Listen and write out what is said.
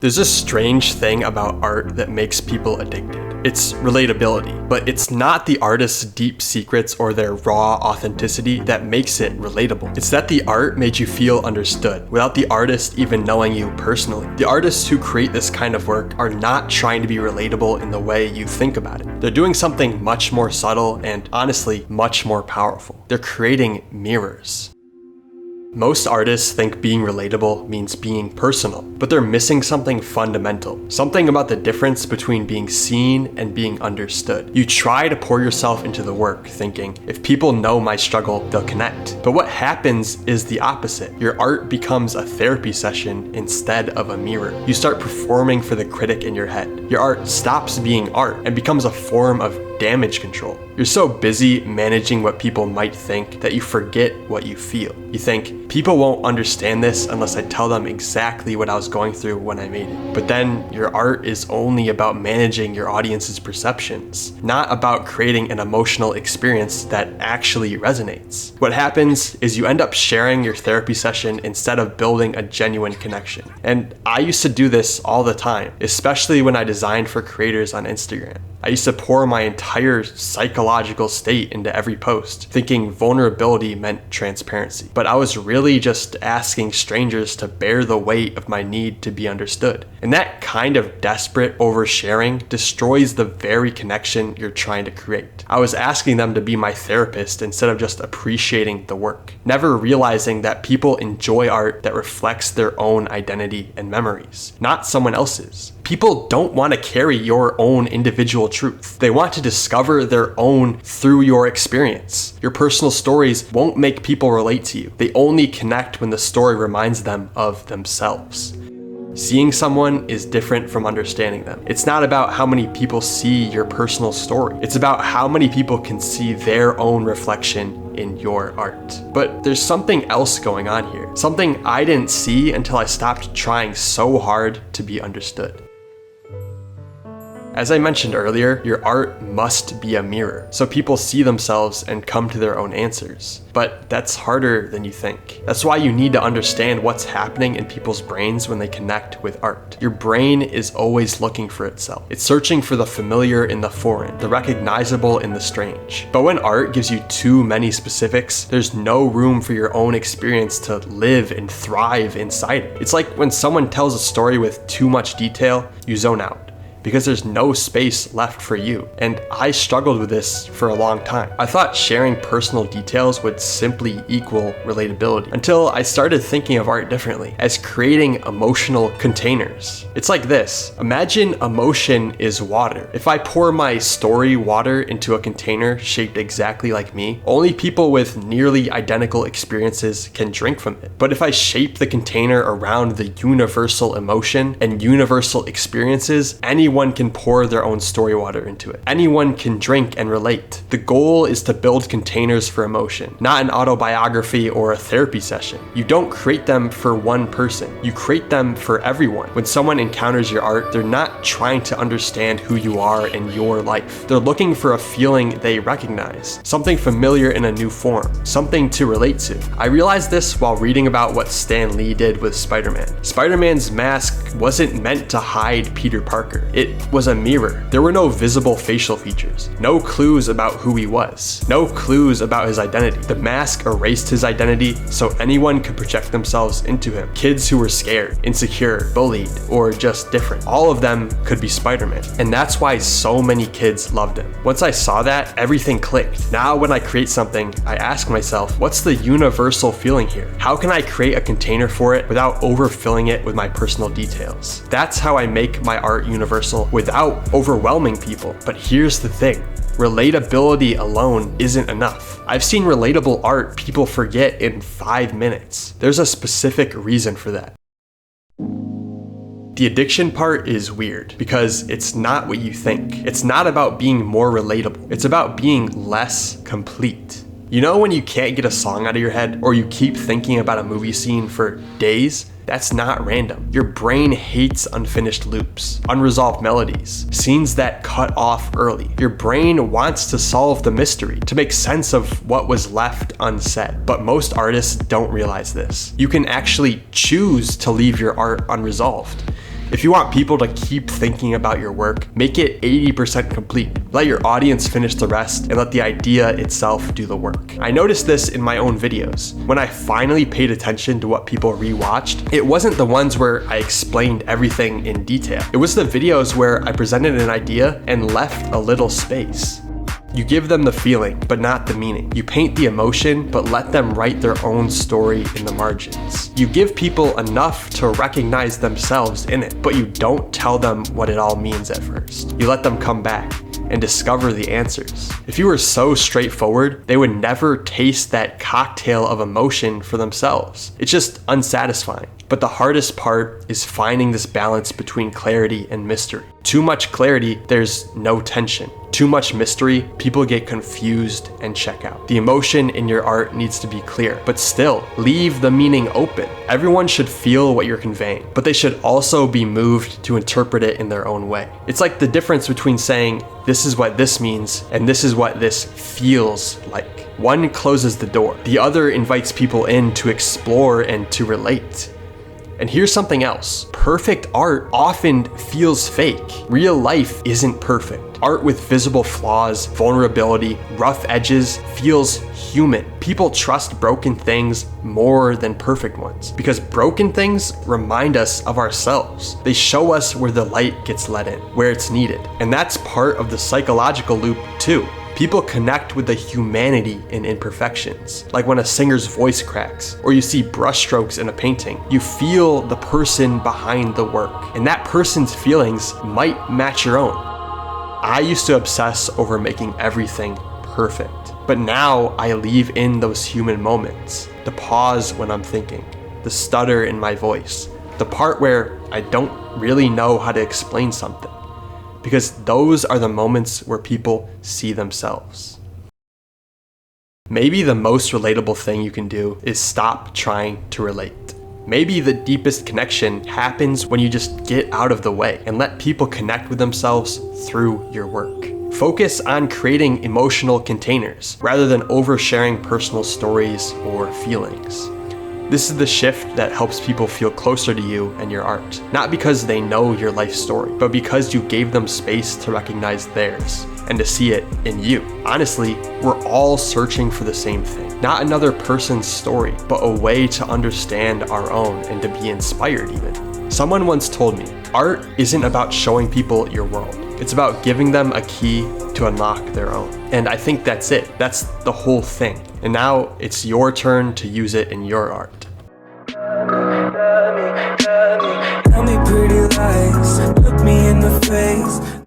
There's a strange thing about art that makes people addicted. It's relatability, but it's not the artist's deep secrets or their raw authenticity that makes it relatable. It's that the art made you feel understood without the artist even knowing you personally. The artists who create this kind of work are not trying to be relatable in the way you think about it. They're doing something much more subtle and honestly much more powerful. They're creating mirrors. Most artists think being relatable means being personal, but they're missing something fundamental. Something about the difference between being seen and being understood. You try to pour yourself into the work thinking, if people know my struggle, they'll connect. But what happens is the opposite. Your art becomes a therapy session instead of a mirror. You start performing for the critic in your head. Your art stops being art and becomes a form of damage control. You're so busy managing what people might think that you forget what you feel. You think, people won't understand this unless I tell them exactly what I was going through when I made it. But then your art is only about managing your audience's perceptions, not about creating an emotional experience that actually resonates. What happens is you end up sharing your therapy session instead of building a genuine connection. And I used to do this all the time, especially when I designed for creators on Instagram. I used to pour my entire psychological state into every post, thinking vulnerability meant transparency. But I was really just asking strangers to bear the weight of my need to be understood. And that kind of desperate oversharing destroys the very connection you're trying to create. I was asking them to be my therapist instead of just appreciating the work, never realizing that people enjoy art that reflects their own identity and memories, not someone else's. People don't want to carry your own individual truth. They want to discover their own through your experience. Your personal stories won't make people relate to you. They only connect when the story reminds them of themselves. Seeing someone is different from understanding them. It's not about how many people see your personal story. It's about how many people can see their own reflection in your art. But there's something else going on here. Something I didn't see until I stopped trying so hard to be understood. As I mentioned earlier, your art must be a mirror, so people see themselves and come to their own answers. But that's harder than you think. That's why you need to understand what's happening in people's brains when they connect with art. Your brain is always looking for itself. It's searching for the familiar in the foreign, the recognizable in the strange. But when art gives you too many specifics, there's no room for your own experience to live and thrive inside it. It's like when someone tells a story with too much detail, you zone out, because there's no space left for you. And I struggled with this for a long time. I thought sharing personal details would simply equal relatability, until I started thinking of art differently, as creating emotional containers. It's like this. Imagine emotion is water. If I pour my story water into a container shaped exactly like me, only people with nearly identical experiences can drink from it. But if I shape the container around the universal emotion and universal experiences, anyone can pour their own story water into it. Anyone can drink and relate. The goal is to build containers for emotion, not an autobiography or a therapy session. You don't create them for one person. You create them for everyone. When someone encounters your art, they're not trying to understand who you are in your life. They're looking for a feeling they recognize, something familiar in a new form, something to relate to. I realized this while reading about what Stan Lee did with Spider-Man. Spider-Man's mask wasn't meant to hide Peter Parker. It was a mirror. There were no visible facial features, no clues about who he was, no clues about his identity. The mask erased his identity so anyone could project themselves into him. Kids who were scared, insecure, bullied, or just different. All of them could be Spider-Man. And that's why so many kids loved him. Once I saw that, everything clicked. Now when I create something, I ask myself, what's the universal feeling here? How can I create a container for it without overfilling it with my personal details? That's how I make my art universal without overwhelming people. But here's the thing. Relatability alone isn't enough. I've seen relatable art people forget in 5 minutes. There's a specific reason for that. The addiction part is weird because it's not what you think. It's not about being more relatable. It's about being less complete. You know when you can't get a song out of your head, or you keep thinking about a movie scene for days? That's not random. Your brain hates unfinished loops, unresolved melodies, scenes that cut off early. Your brain wants to solve the mystery, to make sense of what was left unsaid. But most artists don't realize this. You can actually choose to leave your art unresolved. If you want people to keep thinking about your work, make it 80% complete. Let your audience finish the rest and let the idea itself do the work. I noticed this in my own videos. When I finally paid attention to what people rewatched, it wasn't the ones where I explained everything in detail. It was the videos where I presented an idea and left a little space. You give them the feeling, but not the meaning. You paint the emotion, but let them write their own story in the margins. You give people enough to recognize themselves in it, but you don't tell them what it all means at first. You let them come back and discover the answers. If you were so straightforward, they would never taste that cocktail of emotion for themselves. It's just unsatisfying. But the hardest part is finding this balance between clarity and mystery. Too much clarity, there's no tension. Too much mystery, people get confused and check out. The emotion in your art needs to be clear, but still, leave the meaning open. Everyone should feel what you're conveying, but they should also be moved to interpret it in their own way. It's like the difference between saying, this is what this means, and this is what this feels like. One closes the door. The other invites people in to explore and to relate. And here's something else. Perfect art often feels fake. Real life isn't perfect. Art with visible flaws, vulnerability, rough edges feels human. People trust broken things more than perfect ones because broken things remind us of ourselves. They show us where the light gets let in, where it's needed. And that's part of the psychological loop too. People connect with the humanity in imperfections. Like when a singer's voice cracks, or you see brushstrokes in a painting, you feel the person behind the work, and that person's feelings might match your own. I used to obsess over making everything perfect, but now I leave in those human moments. The pause when I'm thinking, the stutter in my voice, the part where I don't really know how to explain something. Because those are the moments where people see themselves. Maybe the most relatable thing you can do is stop trying to relate. Maybe the deepest connection happens when you just get out of the way and let people connect with themselves through your work. Focus on creating emotional containers rather than oversharing personal stories or feelings. This is the shift that helps people feel closer to you and your art. Not because they know your life story, but because you gave them space to recognize theirs and to see it in you. Honestly, we're all searching for the same thing. Not another person's story, but a way to understand our own and to be inspired even. Someone once told me, art isn't about showing people your world. It's about giving them a key to unlock their own. And I think that's it. That's the whole thing. And now it's your turn to use it in your art. Tell me pretty lies, look me in the face.